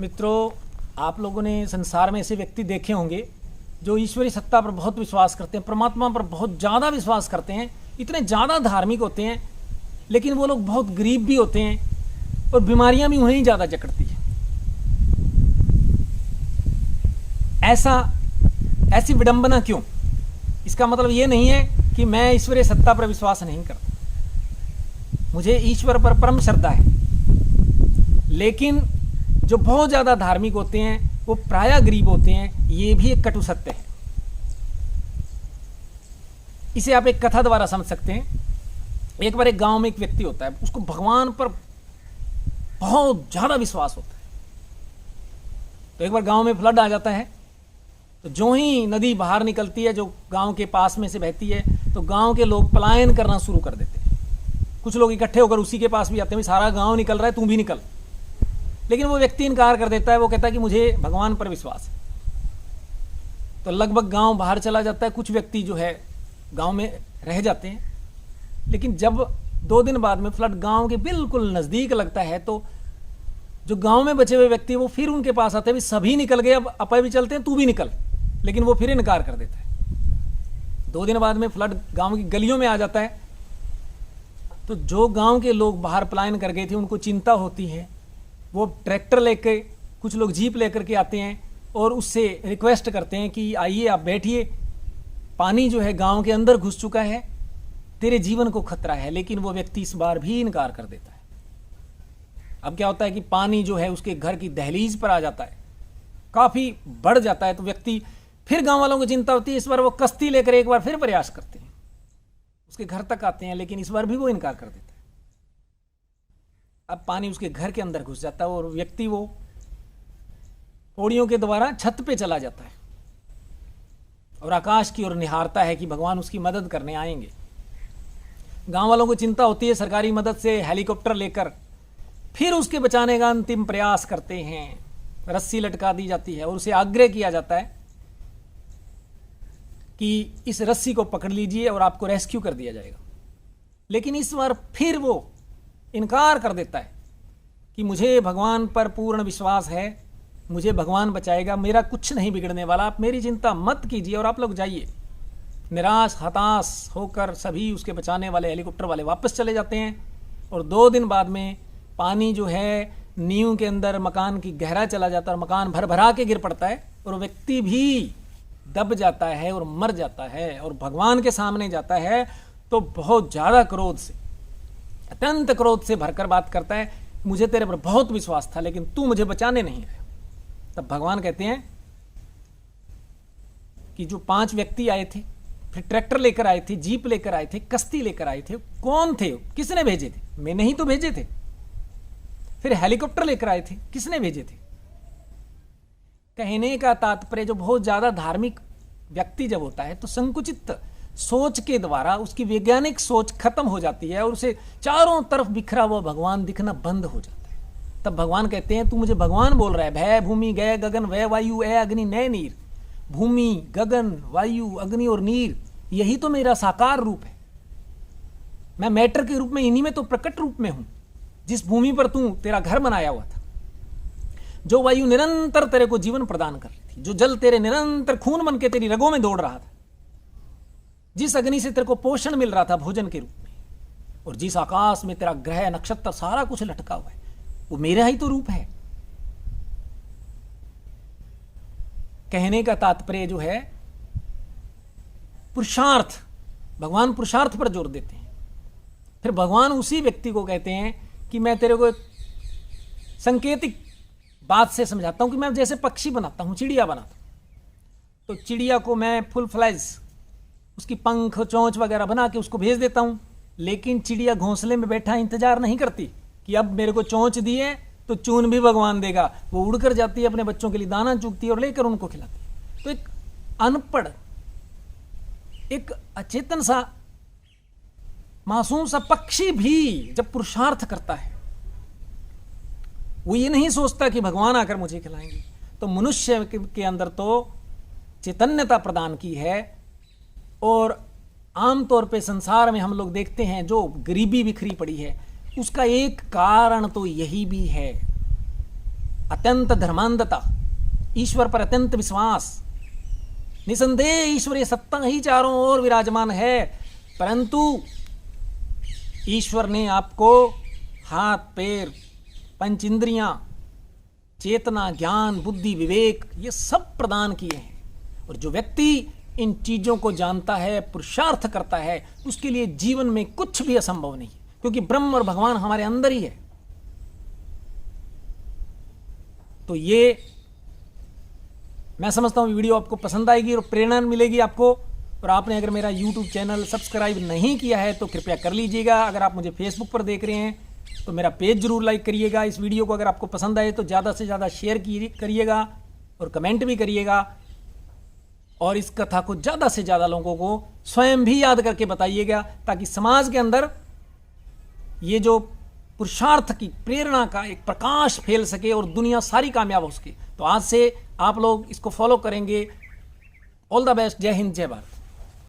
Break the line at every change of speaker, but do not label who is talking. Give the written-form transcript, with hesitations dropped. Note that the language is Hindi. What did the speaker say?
मित्रों, आप लोगों ने संसार में ऐसे व्यक्ति देखे होंगे जो ईश्वरी सत्ता पर बहुत विश्वास करते हैं, परमात्मा पर बहुत ज़्यादा विश्वास करते हैं, इतने ज़्यादा धार्मिक होते हैं, लेकिन वो लोग बहुत गरीब भी होते हैं और बीमारियां भी उन्हें ही ज़्यादा जकड़ती है। ऐसी विडंबना क्यों? इसका मतलब ये नहीं है कि मैं ईश्वरीय सत्ता पर विश्वास नहीं करता, मुझे ईश्वर पर परम श्रद्धा है, लेकिन जो बहुत ज़्यादा धार्मिक होते हैं वो प्रायः गरीब होते हैं, ये भी एक कटु सत्य है। इसे आप एक कथा द्वारा समझ सकते हैं। एक बार एक गांव में एक व्यक्ति होता है, उसको भगवान पर बहुत ज़्यादा विश्वास होता है। तो एक बार गांव में फ्लड आ जाता है, तो जो ही नदी बाहर निकलती है, जो गांव के पास में से बहती है, तो गांव के लोग पलायन करना शुरू कर देते हैं। कुछ लोग इकट्ठे होकर उसी के पास भी आते हैं, सारा गांव निकल रहा है, तू भी निकल। लेकिन वो व्यक्ति इनकार कर देता है, वो कहता है कि मुझे भगवान पर विश्वास है। तो लगभग गांव बाहर चला जाता है, कुछ व्यक्ति जो है गांव में रह जाते हैं। लेकिन जब 2 दिन बाद में फ्लड गांव के बिल्कुल नज़दीक लगता है, तो जो गांव में बचे हुए व्यक्ति वो फिर उनके पास आते हैं, सभी निकल गए, अब अपन भी चलते हैं, तू भी निकल। लेकिन वो फिर इनकार कर देता है। 2 दिन बाद में फ्लड गांव की गलियों में आ जाता है। तो जो गांव के लोग बाहर पलायन कर गए थे, उनको चिंता होती है। वो ट्रैक्टर लेके, कुछ लोग जीप लेकर के आते हैं और उससे रिक्वेस्ट करते हैं कि आइए आप बैठिए, पानी जो है गांव के अंदर घुस चुका है, तेरे जीवन को खतरा है। लेकिन वो व्यक्ति इस बार भी इनकार कर देता है। अब क्या होता है कि पानी जो है उसके घर की दहलीज पर आ जाता है, काफी बढ़ जाता है। तो व्यक्ति फिर गांव वालों को चिंता होती है, इस बार वो कश्ती लेकर एक बार फिर प्रयास करते हैं, उसके घर तक आते हैं, लेकिन इस बार भी वो इनकार कर देता है। अब पानी उसके घर के अंदर घुस जाता है और व्यक्ति वो पौड़ियों के द्वारा छत पे चला जाता है और आकाश की ओर निहारता है कि भगवान उसकी मदद करने आएंगे। गांव वालों को चिंता होती है, सरकारी मदद से हेलीकॉप्टर लेकर फिर उसके बचाने का अंतिम प्रयास करते हैं। रस्सी लटका दी जाती है और उसे आग्रह किया जाता है कि इस रस्सी को पकड़ लीजिए और आपको रेस्क्यू कर दिया जाएगा। लेकिन इस बार फिर वो इनकार कर देता है कि मुझे भगवान पर पूर्ण विश्वास है, मुझे भगवान बचाएगा, मेरा कुछ नहीं बिगड़ने वाला, आप मेरी चिंता मत कीजिए और आप लोग जाइए। निराश हताश होकर सभी उसके बचाने वाले हेलीकॉप्टर वाले वापस चले जाते हैं। और 2 दिन बाद में पानी जो है नींव के अंदर मकान की गहरा चला जाता है और मकान भर भरा के गिर पड़ता है और व्यक्ति भी दब जाता है और मर जाता है और भगवान के सामने जाता है। तो बहुत ज़्यादा क्रोध से, अत्यंत क्रोध से भरकर बात करता है, मुझे तेरे पर बहुत विश्वास था, लेकिन तू मुझे बचाने नहीं आया। तब भगवान कहते हैं कि जो 5 व्यक्ति आए थे, फिर ट्रैक्टर लेकर आए थे, जीप लेकर आए थे, कश्ती लेकर आए थे, कौन थे? किसने भेजे थे? मैंने ही तो भेजे थे। फिर हेलीकॉप्टर लेकर आए थे, किसने भेजे थे? कहने का तात्पर्य, जो बहुत ज्यादा धार्मिक व्यक्ति जब होता है तो संकुचित सोच के द्वारा उसकी वैज्ञानिक सोच खत्म हो जाती है और उसे चारों तरफ बिखरा हुआ भगवान दिखना बंद हो जाता है। तब भगवान कहते हैं, तू मुझे भगवान बोल रहा है, भय भूमि गय गगन वय वायु ए अग्नि नय नीर। भूमि, गगन, वायु, अग्नि और नीर, यही तो मेरा साकार रूप है। मैं मैटर के रूप में, इन्हीं में तो प्रकट रूप में हूं। जिस भूमि पर तू तेरा घर बनाया हुआ था, जो वायु निरंतर तेरे को जीवन प्रदान कर रही थी, जो जल तेरे निरंतर खून बन के तेरी रगों में दौड़ रहा था, जिस अग्नि से तेरे को पोषण मिल रहा था भोजन के रूप में, और जिस आकाश में तेरा ग्रह नक्षत्र सारा कुछ लटका हुआ है, वो मेरा ही तो रूप है। कहने का तात्पर्य जो है पुरुषार्थ, भगवान पुरुषार्थ पर जोर देते हैं। फिर भगवान उसी व्यक्ति को कहते हैं कि मैं तेरे को एक संकेतिक बात से समझाता हूं कि मैं जैसे पक्षी बनाता हूं, चिड़िया बनाता हूं, तो चिड़िया को मैं फुल फ्लैज उसकी पंख चोंच वगैरह बना के उसको भेज देता हूं। लेकिन चिड़िया घोंसले में बैठा इंतजार नहीं करती कि अब मेरे को चोंच दिए तो चून भी भगवान देगा। वो उड़कर जाती है, अपने बच्चों के लिए दाना चुगती है और लेकर उनको खिलाती है। तो एक अनपढ़, एक अचेतन सा, मासूम सा पक्षी भी जब पुरुषार्थ करता है, वो ये नहीं सोचता कि भगवान आकर मुझे खिलाएंगे। तो मनुष्य के अंदर तो चैतन्यता प्रदान की है। और आमतौर पे संसार में हम लोग देखते हैं जो गरीबी बिखरी पड़ी है, उसका एक कारण तो यही भी है अत्यंत धर्मांधता, ईश्वर पर अत्यंत विश्वास, निसंदेह ईश्वरीय सत्ता ही चारों ओर विराजमान है, परंतु ईश्वर ने आपको हाथ, पैर, पंच इंद्रियां, चेतना, ज्ञान, बुद्धि, विवेक ये सब प्रदान किए हैं। और जो व्यक्ति इन चीजों को जानता है, पुरुषार्थ करता है, उसके लिए जीवन में कुछ भी असंभव नहीं है, क्योंकि ब्रह्म और भगवान हमारे अंदर ही है। तो ये मैं समझता हूं वीडियो आपको पसंद आएगी और प्रेरणा मिलेगी आपको। और आपने अगर मेरा YouTube चैनल सब्सक्राइब नहीं किया है तो कृपया कर लीजिएगा। अगर आप मुझे Facebook पर देख रहे हैं तो मेरा पेज जरूर लाइक करिएगा। इस वीडियो को अगर आपको पसंद आए तो ज़्यादा से ज़्यादा शेयर करिएगा और कमेंट भी करिएगा। और इस कथा को ज़्यादा से ज़्यादा लोगों को स्वयं भी याद करके बताइएगा, ताकि समाज के अंदर ये जो पुरुषार्थ की प्रेरणा का एक प्रकाश फैल सके और दुनिया सारी कामयाब हो सके। तो आज से आप लोग इसको फॉलो करेंगे। All the best. जय हिंद, जय भारत।